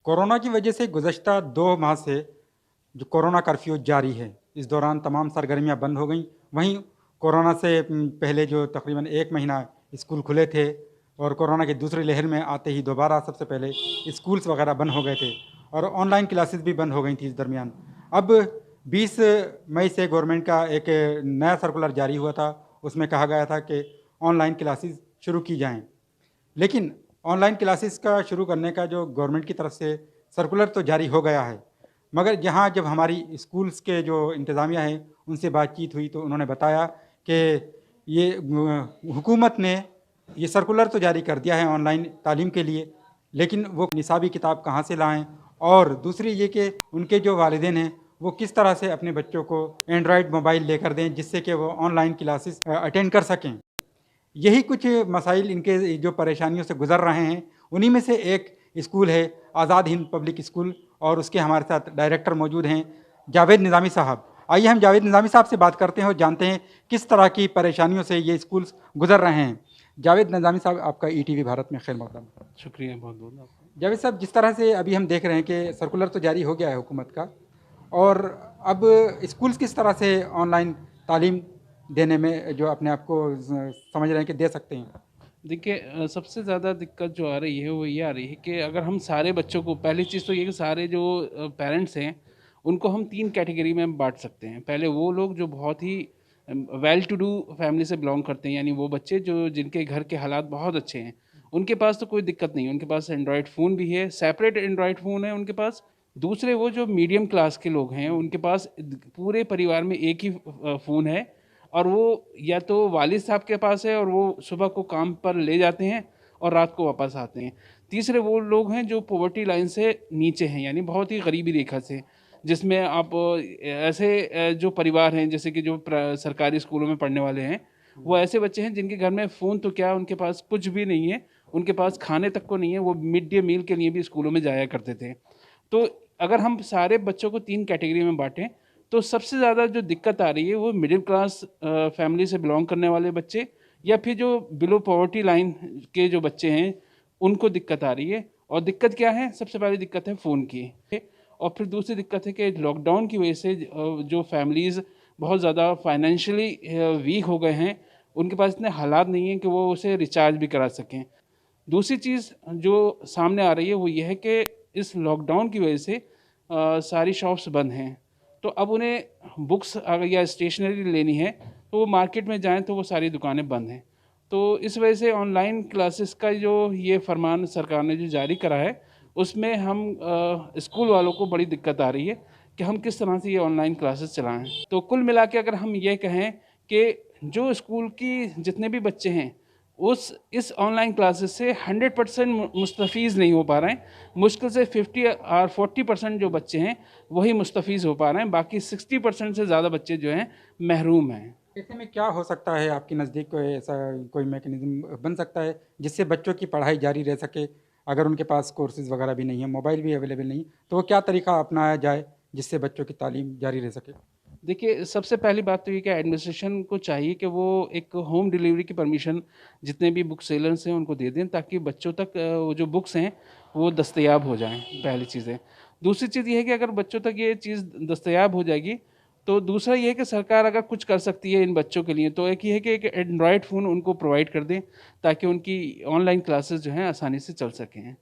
Corona की वजह से गुज़श्ता 2 माह से जो कोरोना कर्फ्यू जारी है, इस दौरान तमाम सरगर्मियाँ बंद हो गईं। वहीं कोरोना से पहले जो तकरीबन 1 महीना स्कूल खुले थे और कोरोना की दूसरी लहर में आते ही दोबारा सबसे पहले स्कूल्स वगैरह बंद हो गए थे और ऑनलाइन क्लासेस भी बंद हो गई थी इस दरमियान। अब 20 मई से गवर्नमेंट का एक नया सर्कुलर जारी हुआ था, उसमें कहा गया था कि ऑनलाइन क्लासेस शुरू की जाएँ। लेकिन ऑनलाइन क्लासेस का शुरू करने का जो गवर्नमेंट की तरफ से सर्कुलर तो जारी हो गया है, मगर जहाँ जब हमारी स्कूल्स के जो इंतज़ामिया हैं, उनसे बातचीत हुई तो उन्होंने बताया कि ये हुकूमत ने ये सर्कुलर तो जारी कर दिया है ऑनलाइन तालीम के लिए, लेकिन वो निसाबी किताब कहाँ से लाएँ और दूसरी ये कि उनके जो वालिदैन हैं, वो किस तरह से अपने बच्चों को एंड्रॉयड मोबाइल लेकर दें, जिससे कि वो ऑनलाइन क्लासेस अटेंड कर सकें। यही कुछ मसाइल इनके जो परेशानियों से गुज़र रहे हैं, उन्हीं में से एक स्कूल है आज़ाद हिंद पब्लिक स्कूल और उसके हमारे साथ डायरेक्टर मौजूद हैं जावेद निज़ामी साहब। आइए हम जावेद निज़ामी साहब से बात करते हैं और जानते हैं किस तरह की परेशानियों से ये स्कूल्स गुज़र रहे हैं। जावेद निज़ामी साहब, आपका ईटीवी भारत में खैर मकदम। शुक्रिया बहुत-बहुत आपका। जावेद साहब, जिस तरह से अभी हम देख रहे हैं कि सर्कुलर तो जारी हो गया है हुकूमत का और अब स्कूल्स किस तरह से ऑनलाइन तालीम देने में जो अपने आप को समझ रहे हैं कि दे सकते हैं। देखिए सबसे ज़्यादा दिक्कत जो आ रही है वो ये आ रही है कि अगर हम सारे बच्चों को पहली चीज़ तो ये कि सारे जो पेरेंट्स हैं उनको हम 3 कैटेगरी में बाँट सकते हैं। पहले वो लोग जो बहुत ही वेल टू डू फैमिली से बिलॉन्ग करते हैं, यानी वो बच्चे जो जिनके घर के हालात बहुत अच्छे हैं, उनके पास तो कोई दिक्कत नहीं है, उनके पास एंड्रॉयड फ़ोन भी है, सेपरेट एंड्रॉयड फ़ोन है उनके पास। दूसरे वो जो मीडियम क्लास के लोग हैं, उनके पास पूरे परिवार में एक ही फ़ोन है और वो या तो वालिद साहब के पास है और वो सुबह को काम पर ले जाते हैं और रात को वापस आते हैं। तीसरे वो लोग हैं जो पॉवर्टी लाइन से नीचे हैं, यानी बहुत ही गरीबी रेखा से, जिसमें आप ऐसे जो परिवार हैं जैसे कि जो सरकारी स्कूलों में पढ़ने वाले हैं, वो ऐसे बच्चे हैं जिनके घर में फ़ोन तो क्या, उनके पास कुछ भी नहीं है, उनके पास खाने तक को नहीं है, वो मिड डे मील के लिए भी स्कूलों में जाया करते थे। तो अगर हम सारे बच्चों को 3 कैटेगरी में बाँटें, तो सबसे ज़्यादा जो दिक्कत आ रही है वो मिडिल क्लास फैमिली से बिलॉन्ग करने वाले बच्चे या फिर जो बिलो पॉवर्टी लाइन के जो बच्चे हैं, उनको दिक्कत आ रही है। और दिक्कत क्या है? सबसे पहली दिक्कत है फ़ोन की। और फिर दूसरी दिक्कत है कि लॉकडाउन की वजह से जो फैमिलीज़ बहुत ज़्यादा फाइनेंशियली वीक हो गए हैं, उनके पास इतने हालात नहीं हैं कि वो उसे रिचार्ज भी करा सकें। दूसरी चीज़ जो सामने आ रही है वो ये है कि इस लॉकडाउन की वजह से सारी शॉप्स बंद हैं। तो अब उन्हें बुक्स अगर या स्टेशनरी लेनी है तो वो मार्केट में जाएँ तो वो सारी दुकानें बंद हैं। तो इस वजह से ऑनलाइन क्लासेस का जो ये फरमान सरकार ने जो जारी करा है, उसमें हम स्कूल वालों को बड़ी दिक्कत आ रही है कि हम किस तरह से ये ऑनलाइन क्लासेस चलाएँ। तो कुल मिला के अगर हम ये कहें कि जो स्कूल की जितने भी बच्चे हैं, उस इस ऑनलाइन क्लासेस से 100% मुस्तफ़ीज़ नहीं हो पा रहे हैं। मुश्किल से 50 और 40% जो बच्चे हैं, वही मुस्तफ़ीज़ हो पा रहे हैं। बाकी 60% से ज़्यादा बच्चे जो हैं, महरूम हैं। ऐसे में क्या हो सकता है आपके नज़दीक, कोई ऐसा कोई मैकेनिज़्म बन सकता है जिससे बच्चों की पढ़ाई जारी रह सके? अगर उनके पास कोर्सेज़ वगैरह भी नहीं है, मोबाइल भी अवेलेबल नहीं, तो वो क्या तरीका अपनाया जाए जिससे बच्चों की तालीम जारी रह सके? देखिए, सबसे पहली बात तो ये कि एडमिनिस्ट्रेशन को चाहिए कि वो एक होम डिलीवरी की परमिशन जितने भी बुक सेलर्स हैं उनको दे दें, ताकि बच्चों तक वो जो बुक्स हैं वो दस्तयाब हो जाएँ, पहली चीज़ है। दूसरी चीज़ ये है कि अगर बच्चों तक ये चीज़ दस्तयाब हो जाएगी, तो दूसरा ये है कि सरकार अगर कुछ कर सकती है इन बच्चों के लिए, तो एक ये है कि एक एंड्रॉयड फ़ोन उनको प्रोवाइड कर दें, ताकि उनकी ऑनलाइन क्लासेस जो हैं आसानी से चल सकें।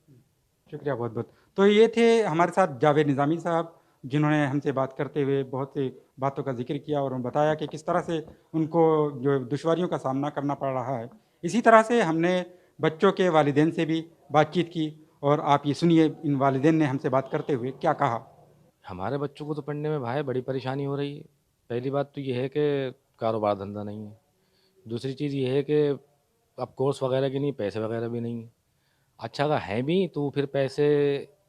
शुक्रिया बहुत-बहुत। तो ये थे हमारे साथ जावेद निज़ामी साहब, जिन्होंने हमसे बात करते हुए बहुत सी बातों का ज़िक्र किया और बताया कि किस तरह से उनको जो दुश्वारियों का सामना करना पड़ रहा है। इसी तरह से हमने बच्चों के वालिदैन से भी बातचीत की और आप ये सुनिए इन वालिदैन ने हमसे बात करते हुए क्या कहा। हमारे बच्चों को तो पढ़ने में भाई बड़ी परेशानी हो रही है। पहली बात तो ये है कि कारोबार धंधा नहीं है। दूसरी चीज़ ये है कि अब कोर्स वगैरह के लिए पैसे वगैरह भी नहीं है। अच्छा अगर हैं भी तो फिर पैसे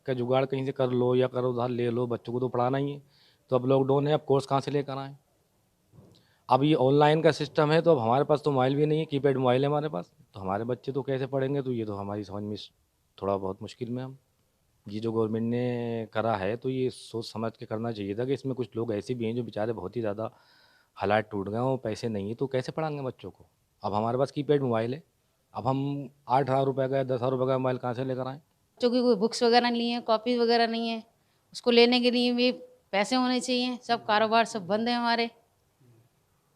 का जुगाड़ कहीं से कर लो या करो उधार ले लो, बच्चों को तो पढ़ाना ही है। तो अब लॉकडाउन है, अब कोर्स कहाँ से लेकर आएँ? अब ये ऑनलाइन का सिस्टम है तो अब हमारे पास तो मोबाइल भी नहीं है, कीपैड मोबाइल है हमारे पास। तो हमारे बच्चे तो कैसे पढ़ेंगे? तो ये तो हमारी समझ में थोड़ा बहुत मुश्किल में हम। ये जो गवर्नमेंट ने करा है तो ये सोच समझ के करना चाहिए था कि इसमें कुछ लोग ऐसे भी हैं जो बेचारे बहुत ही ज़्यादा हालात टूट गए और पैसे नहीं है तो कैसे पढ़ाएंगे बच्चों को। अब हमारे पास कीपैड मोबाइल है, अब हम 8,000 रुपये का या 10,000 रुपये का मोबाइल कहाँ से लेकर आएँ? बच्चों की कोई बुक्स वगैरह नहीं है, कॉपी वगैरह नहीं है, उसको लेने के लिए भी पैसे होने चाहिए। सब कारोबार सब बंद है हमारे।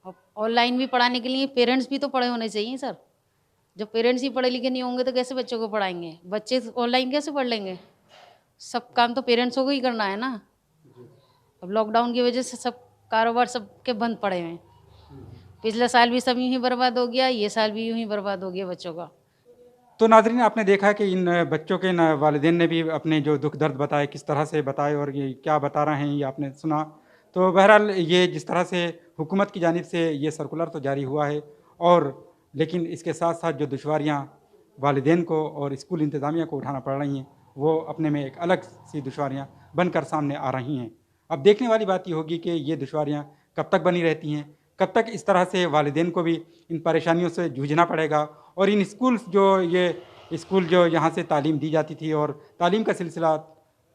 अब ऑनलाइन भी पढ़ाने के लिए पेरेंट्स भी तो पढ़े होने चाहिए सर। जब पेरेंट्स ही पढ़े लिखे नहीं होंगे तो कैसे बच्चों को पढ़ाएंगे? बच्चे ऑनलाइन कैसे पढ़ लेंगे? सब काम तो पेरेंट्सों को ही करना है ना। अब लॉकडाउन की वजह से सब कारोबार सबके बंद पड़े हैं। पिछले साल भी सब यूं ही बर्बाद हो गया, ये साल भी यूं ही बर्बाद हो गया बच्चों का। तो नाज़रीन, आपने देखा कि इन बच्चों के वालिदैन ने भी अपने जो दुख दर्द बताए, किस तरह से बताए और ये क्या बता रहे हैं, ये आपने सुना। तो बहरहाल ये जिस तरह से हुकूमत की जानिब से ये सर्कुलर तो जारी हुआ है, और लेकिन इसके साथ साथ जो दुश्वारियाँ वालिदैन को और स्कूल इंतज़ामिया को उठाना पड़ रही हैं, वो अपने में एक अलग सी दुश्वारियाँ बनकर सामने आ रही हैं। अब देखने वाली बात ये होगी कि ये दुश्वारियाँ कब तक बनी रहती हैं, कब तक इस तरह से वालिदैन को भी इन परेशानियों से जूझना पड़ेगा, और इन स्कूल्स जो ये स्कूल जो यहाँ से तालीम दी जाती थी और तालीम का सिलसिला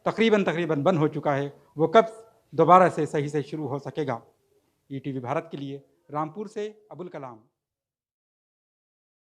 तकरीबन बंद हो चुका है, वो कब दोबारा से सही से शुरू हो सकेगा। ईटीवी भारत के लिए रामपुर से अबुल कलाम।